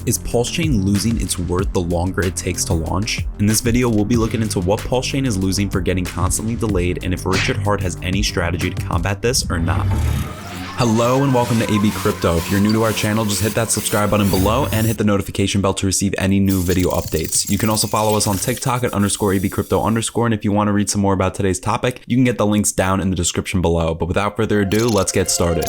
Is PulseChain losing its worth the longer it takes to launch? In this video, we'll be looking into what PulseChain is losing for getting constantly delayed and if Richard Heart has any strategy to combat this or not. Hello and welcome to ABCrypto. If you're new to our channel, just hit that subscribe button below and hit the notification bell to receive any new video updates. You can also follow us on TikTok at _ABCrypto_, and if you want to read some more about today's topic, you can get the links down in the description below. But without further ado, let's get started.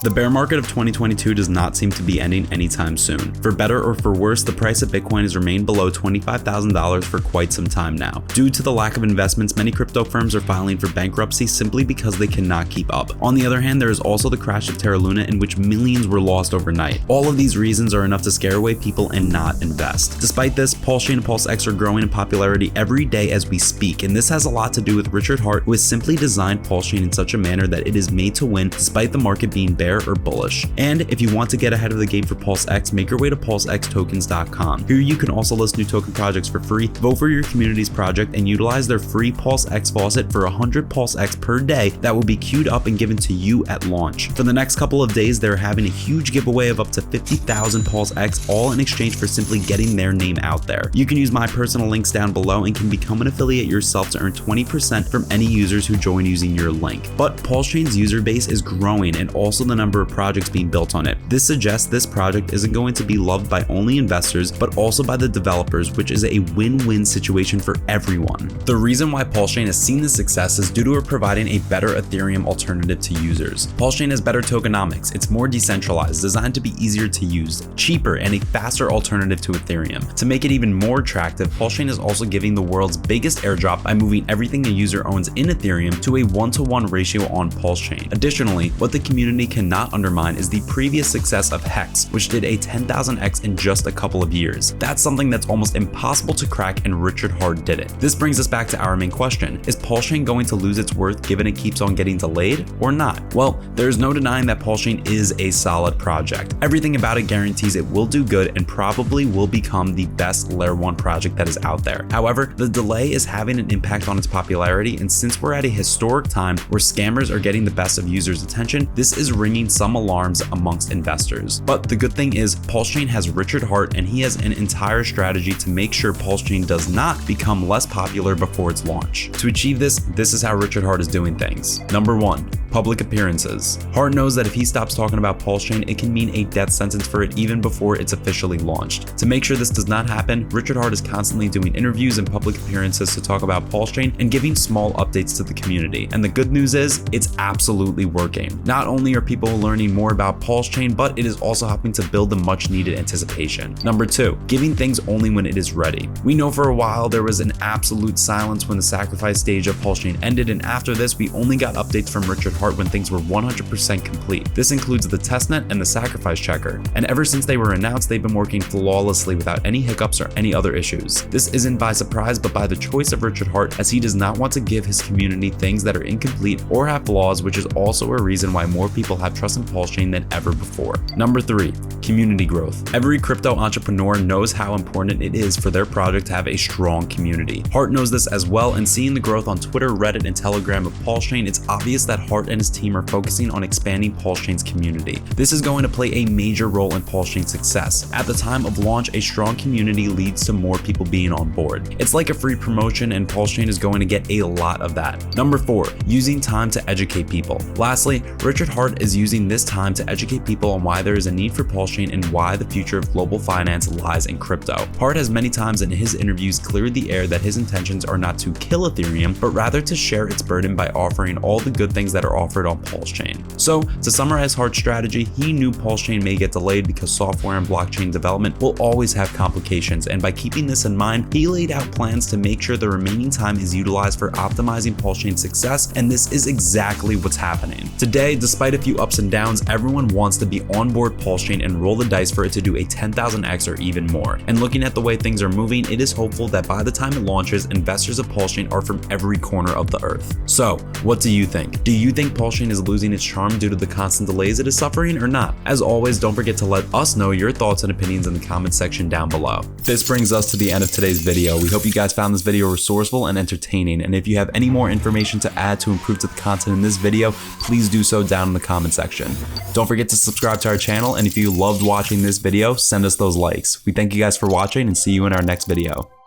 The bear market of 2022 does not seem to be ending anytime soon. For better or for worse, the price of Bitcoin has remained below $25,000 for quite some time now. Due to the lack of investments, many crypto firms are filing for bankruptcy simply because they cannot keep up. On the other hand, there is also the crash of Terra Luna in which millions were lost overnight. All of these reasons are enough to scare away people and not invest. Despite this, PulseChain and PulseX are growing in popularity every day as we speak, and this has a lot to do with Richard Heart, who has simply designed PulseChain in such a manner that it is made to win despite the market being bear or bullish. And if you want to get ahead of the game for PulseX, make your way to pulsextokens.com. Here you can also list new token projects for free, vote for your community's project, and utilize their free PulseX faucet for 100 PulseX per day that will be queued up and given to you at launch. For the next couple of days, they're having a huge giveaway of up to 50,000 PulseX, all in exchange for simply getting their name out there. You can use my personal links down below and can become an affiliate yourself to earn 20% from any users who join using your link. But PulseChain's user base is growing and also the number of projects being built on it. This suggests this project isn't going to be loved by only investors, but also by the developers, which is a win-win situation for everyone. The reason why PulseChain has seen this success is due to it providing a better Ethereum alternative to users. PulseChain has better tokenomics, it's more decentralized, designed to be easier to use, cheaper, and a faster alternative to Ethereum. To make it even more attractive, PulseChain is also giving the world's biggest airdrop by moving everything a user owns in Ethereum to a 1-to-1 ratio on PulseChain. Additionally, what the community cannot undermine is the previous success of Hex, which did a 10,000x in just a couple of years. That's something that's almost impossible to crack, and Richard Heart did it. This brings us back to our main question: is PulseChain going to lose its worth given it keeps on getting delayed or not? Well, there's no denying that PulseChain is a solid project. Everything about it guarantees it will do good and probably will become the best layer 1 project that is out there. However, the delay is having an impact on its popularity, and since we're at a historic time where scammers are getting the best of users' attention, this is ringing some alarms amongst investors. But the good thing is PulseChain has Richard Heart, and he has an entire strategy to make sure PulseChain does not become less popular before its launch. To achieve this, this is how Richard Heart is doing things. Number 1, public appearances. Heart knows that if he stops talking about PulseChain, it can mean a death sentence for it even before it's officially launched. To make sure this does not happen, Richard Heart is constantly doing interviews and public appearances to talk about PulseChain and giving small updates to the community. And the good news is, it's absolutely working. Not only are people learning more about PulseChain, but it is also helping to build the much needed anticipation. Number 2, giving things only when it is ready. We know for a while there was an absolute silence when the sacrifice stage of PulseChain ended, and after this we only got updates from Richard Heart when things were 100% complete. This includes the testnet and the sacrifice checker, and ever since they were announced, they've been working flawlessly without any hiccups or any other issues. This isn't by surprise, but by the choice of Richard Heart, as he does not want to give his community things that are incomplete or have flaws, which is also a reason why more people have trust in PulseChain than ever before. Number 3, community growth. Every crypto entrepreneur knows how important it is for their project to have a strong community. Heart knows this as well, and seeing the growth on Twitter, Reddit, and Telegram of PulseChain, it's obvious that Heart and his team are focusing on expanding PulseChain's community. This is going to play a major role in PulseChain's success. At the time of launch, a strong community leads to more people being on board. It's like a free promotion, and PulseChain is going to get a lot of that. Number 4, using time to educate people. Lastly, Richard Heart is using this time to educate people on why there is a need for PulseChain and why the future of global finance lies in crypto. Heart has many times in his interviews cleared the air that his intentions are not to kill Ethereum, but rather to share its burden by offering all the good things that are offered on PulseChain. So, to summarize Heart's strategy, he knew PulseChain may get delayed because software and blockchain development will always have complications, and by keeping this in mind, he laid out plans to make sure the remaining time is utilized for optimizing PulseChain's success, and this is exactly what's happening. Today, despite a few ups and downs, everyone wants to be on board PulseChain and roll the dice for it to do a 10,000x or even more. And looking at the way things are moving, it is hopeful that by the time it launches, investors of PulseChain are from every corner of the earth. So, what do you think? Do you think think PulseChain is losing its charm due to the constant delays it is suffering or not? As always, don't forget to let us know your thoughts and opinions in the comments section down below. This brings us to the end of today's video. We hope you guys found this video resourceful and entertaining, and if you have any more information to add to improve to the content in this video, please do so down in the comment section. Don't forget to subscribe to our channel, and if you loved watching this video, send us those likes. We thank you guys for watching and see you in our next video.